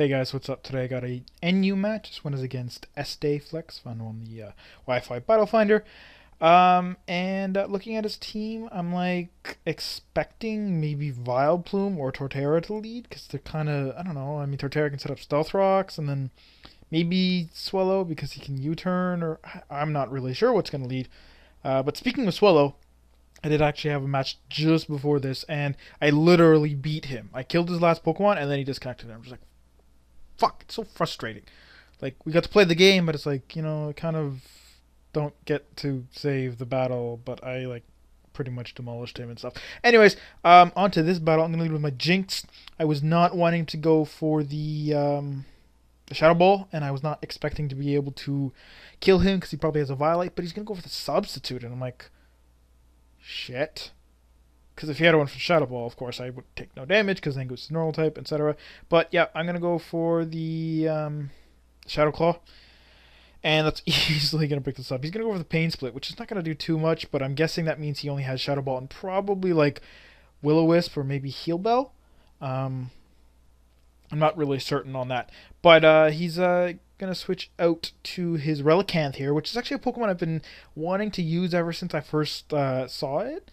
Hey guys, what's up? Today I got a NU match. This one is against S-Day Flex, found on the Wi-Fi Battle Finder. Looking at his team, I'm like expecting maybe Vileplume or Torterra to lead because they're kind of, I don't know. I mean, Torterra can set up Stealth Rocks and then maybe Swellow because he can U-turn, or I'm not really sure what's going to lead. But speaking of Swellow, I did actually have a match just before this, and I literally beat him. I killed his last Pokemon, and then he disconnected. I'm just like, fuck, it's so frustrating. Like, we got to play the game, but it's like, I kind of don't get to save the battle, but I, like, pretty much demolished him and stuff. Anyways, on to this battle. I'm going to lead with my Jinx. I was not wanting to go for the Shadow Ball, and I was not expecting to be able to kill him because he probably has a Violate, but he's going to go for the Substitute, and I'm like, shit. Because if he had one for Shadow Ball, of course, I would take no damage because Zangoose is normal type, etc. But yeah, I'm going to go for the Shadow Claw. And that's easily going to pick this up. He's going to go for the Pain Split, which is not going to do too much, but I'm guessing that means he only has Shadow Ball and probably like Will-O-Wisp or maybe Heal Bell. I'm not really certain on that. But he's going to switch out to his Relicanth here, which is actually a Pokemon I've been wanting to use ever since I first saw it.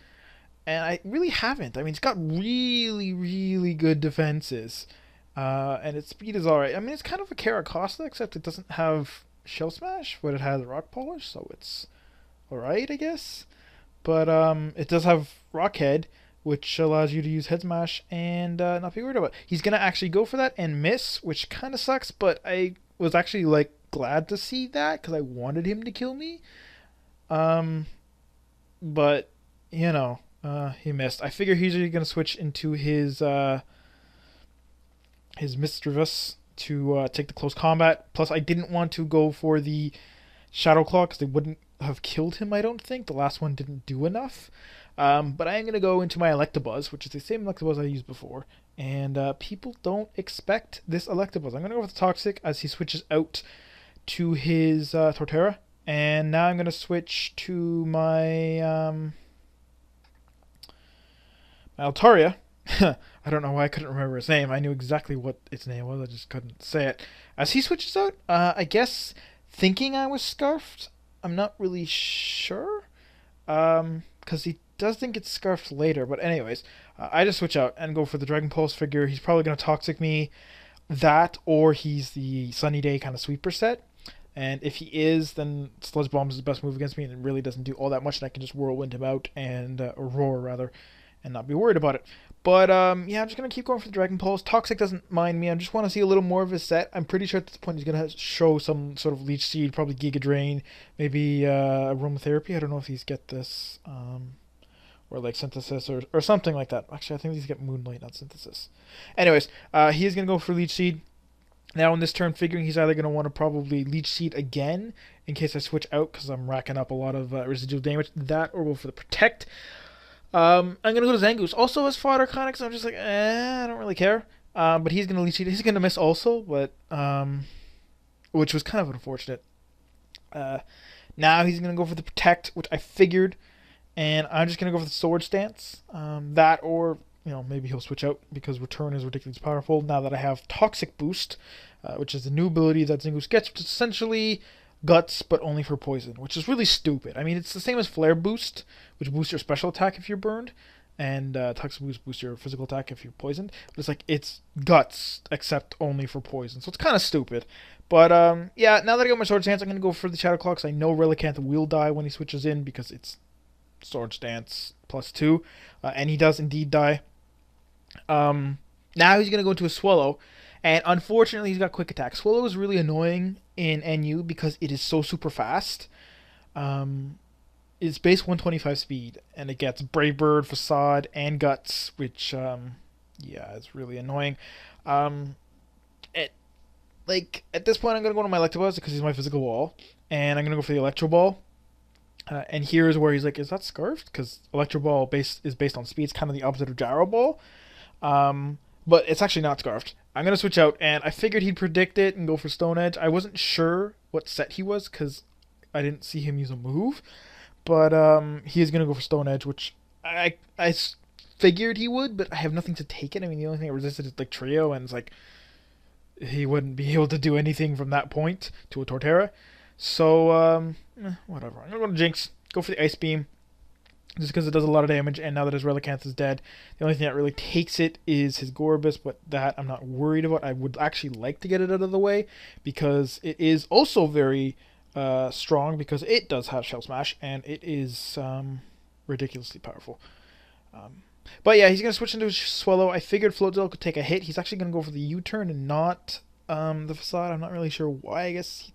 And I really haven't. I mean, it's got really, really good defenses. And its speed is alright. I mean, it's kind of a Caracosta, except it doesn't have Shell Smash, but it has Rock Polish, so it's alright, I guess. But it does have Rock Head, which allows you to use Head Smash and not be worried about it. He's going to actually go for that and miss, which kind of sucks, but I was actually, like, glad to see that, because I wanted him to kill me. But, he missed. I figure he's going to switch into his Misdreavus to take the close combat. Plus, I didn't want to go for the Shadow Claw because they wouldn't have killed him, I don't think. The last one didn't do enough. But I am going to go into my Electabuzz, which is the same Electabuzz I used before. And people don't expect this Electabuzz. I'm going to go with the Toxic as he switches out to his Torterra. And now I'm going to switch to my Altaria. I don't know why I couldn't remember its name. I knew exactly what its name was. I just couldn't say it. As he switches out, I guess thinking I was Scarfed. I'm not really sure. Because he does think it's Scarfed later. But anyways, I just switch out and go for the Dragon Pulse figure. He's probably going to Toxic me. That, or he's the Sunny Day kind of sweeper set. And if he is, then Sludge Bomb is the best move against me, and it really doesn't do all that much, and I can just Whirlwind him out, and or Roar, rather, and not be worried about it. But, yeah, I'm just going to keep going for the Dragon Pulse. Toxic doesn't mind me. I just want to see a little more of his set. I'm pretty sure at this point he's going to show some sort of Leech Seed, probably Giga Drain, maybe Aromatherapy. I don't know if he's get this, or like Synthesis or something like that. Actually, I think he's get Moonlight, not Synthesis. Anyways, he is going to go for Leech Seed. Now in this turn, figuring he's either going to want to probably Leech Seed again in case I switch out because I'm racking up a lot of residual damage. That, or go for the Protect. I'm going to go to Zangoose. Also as Fodder Conics, I'm just like, I don't really care. But he's going to Leech Seed. He's going to miss also, but which was kind of unfortunate. Now he's going to go for the Protect, which I figured. And I'm just going to go for the Sword Stance. That, or maybe he'll switch out because Return is ridiculously powerful now that I have Toxic Boost, which is the new ability that Zangoose gets, which is essentially Guts, but only for poison, which is really stupid. I mean, it's the same as Flare Boost, which boosts your special attack if you're burned, and Toxic Boost boosts your physical attack if you're poisoned. But it's like, it's Guts, except only for poison, so it's kind of stupid. But, yeah, now that I got my Sword Stance, I'm going to go for the Shadow Claw, because I know Relicanth will die when he switches in, because it's Sword Stance +2, and he does indeed die. Now he's going to go into a Swallow, and unfortunately he's got Quick Attack. Swallow is really annoying in NU because it is so super fast. It's base 125 speed, and it gets Brave Bird, Facade, and Guts, which, yeah, it's really annoying. At this point I'm going to go to my Electabuzz because he's my physical wall, and I'm going to go for the Electro Ball. And here's where he's like, is that Scarfed? Because Electro Ball is based on speed. It's kind of the opposite of Gyro Ball. But it's actually not Scarfed. I'm going to switch out, and I figured he'd predict it and go for Stone Edge. I wasn't sure what set he was because I didn't see him use a move. But he is going to go for Stone Edge, which I figured he would, but I have nothing to take it. I mean, the only thing I resisted is like Trio, and it's like, he wouldn't be able to do anything from that point to a Torterra. So, whatever. I'm gonna go to Jinx, go for the Ice Beam, just because it does a lot of damage, and now that his Relicanth is dead, the only thing that really takes it is his Gorbis, but that I'm not worried about. I would actually like to get it out of the way, because it is also very strong, because it does have Shell Smash, and it is ridiculously powerful. But yeah, he's going to switch into Swallow. I figured Floatzel could take a hit. He's actually going to go for the U-turn and not the Facade. I'm not really sure why. I guess,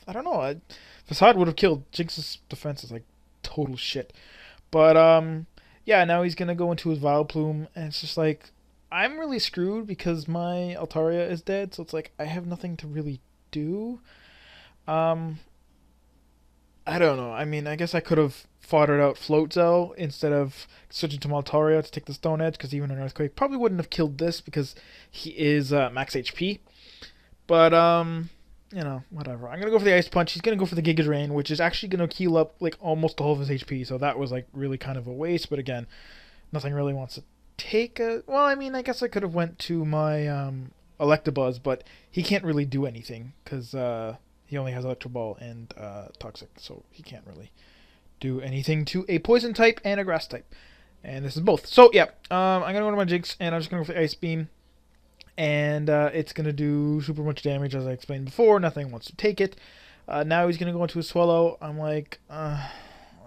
I don't know. Facade would have killed. Jinx's defense is like total shit. But yeah, now he's going to go into his Vileplume, and it's just like, I'm really screwed because my Altaria is dead, so it's like, I have nothing to really do. I don't know. I mean, I guess I could have foddered out Floatzel instead of switching to Maltaria to take the Stone Edge, because even an Earthquake probably wouldn't have killed this because he is max HP. But, you know, whatever. I'm going to go for the Ice Punch. He's going to go for the Giga Drain, which is actually going to heal up like almost the whole of his HP. So that was like really kind of a waste. But again, nothing really wants to take a... Well, I mean, I guess I could have went to my Electabuzz, but he can't really do anything because... he only has Electro Ball and Toxic, so he can't really do anything to a Poison type and a Grass type. And this is both. So, yeah, I'm going to go to my Jinx, and I'm just going to go for the Ice Beam. And it's going to do super much damage, as I explained before. Nothing wants to take it. Now he's going to go into a Swallow. I'm like, I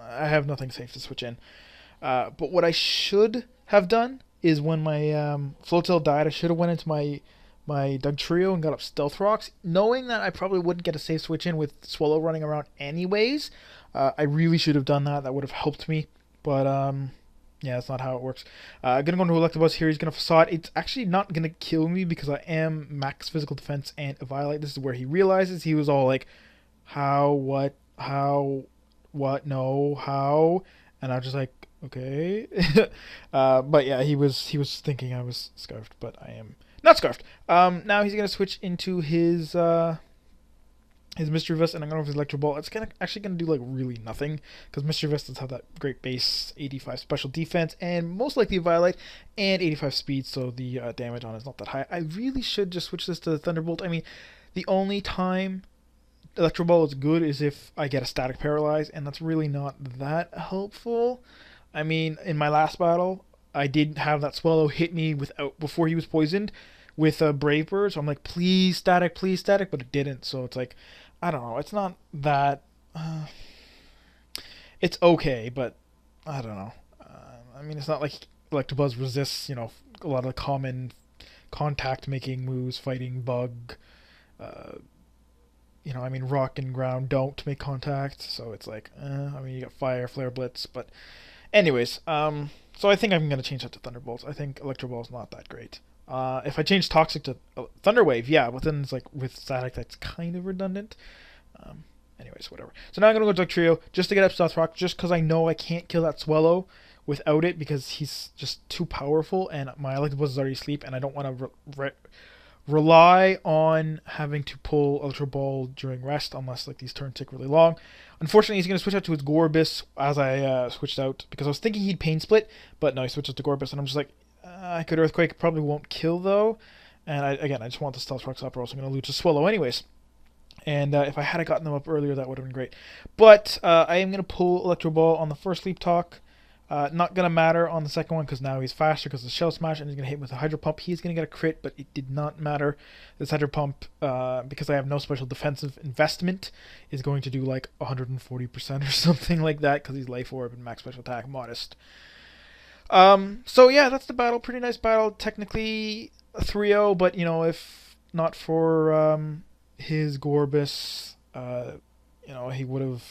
have nothing safe to switch in. But what I should have done is when my Floatzel died, I should have went into my Dugtrio and got up Stealth Rocks, knowing that I probably wouldn't get a safe switch in with Swallow running around anyways. I really should have done that. That would have helped me. But, yeah, that's not how it works. I'm going to go into Electabuzz here. He's going to Facade. It's actually not going to kill me because I am max physical defense and Violate. This is where he realizes. He was all like, how, what, no, how? And I was just like, okay. But yeah, he was thinking I was Scarfed, but I am... Not Scarfed. Now he's going to switch into his Mischievous, and I'm going to go with his Electro Ball. It's actually going to do like really nothing, because Mischievous does have that great base 85 special defense, and most likely Violate, and 85 speed, so the damage on it is not that high. I really should just switch this to the Thunderbolt. I mean, the only time Electro Ball is good is if I get a Static Paralyze, and that's really not that helpful. I mean, in my last battle, I did have that Swallow hit me before he was poisoned with a Brave Bird, so I'm like, please static, but it didn't, so it's like, I don't know, it's not that, it's okay, but I don't know. I mean, it's not like Electabuzz resists, you know, a lot of the common contact-making moves, fighting Bug, you know, I mean, Rock and Ground don't make contact, so it's like, I mean, you got Fire, Flare, Blitz, but anyways, so I think I'm going to change that to Thunderbolts. I think Electro Ball is not that great. If I change Toxic to Thunder Wave, yeah, but then it's like with Static, that's kind of redundant. Anyways, whatever. So now I'm going to go Dugtrio just to get up Stealth Rock, just because I know I can't kill that Swallow without it, because he's just too powerful, and my Electabuzz is already asleep, and I don't want to rely on having to pull Electro Ball during rest, unless like these turns take really long. Unfortunately, he's going to switch out to his Gorbis as I switched out, because I was thinking he'd Pain Split, but no, he switches to Gorbis, and I'm just like, I could Earthquake, probably won't kill though, and I just want the Stealth Rocks up, or else I'm going to lose to Swallow anyways. And if I had gotten them up earlier, that would have been great. But I am going to pull Electro Ball on the first Sleep Talk. Not going to matter on the second one, because now he's faster because of the Shell Smash, and he's going to hit with a Hydro Pump. He's going to get a crit, but it did not matter. This Hydro Pump, because I have no special defensive investment, is going to do like 140% or something like that, because he's Life Orb and max special attack, modest. So yeah, that's the battle. Pretty nice battle. Technically a 3-0, but you know, if not for his Gorbis, you know, he would have...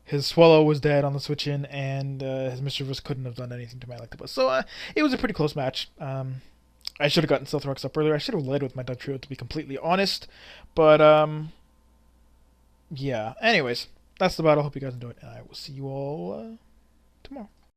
His Swallow was dead on the switch in, and his Mischievous couldn't have done anything to my Electabuzz. So it was a pretty close match. I should have gotten Stealth Rocks up earlier. I should have led with my Dugtrio, to be completely honest. But yeah. Anyways, that's the battle. Hope you guys enjoyed, and I will see you all tomorrow.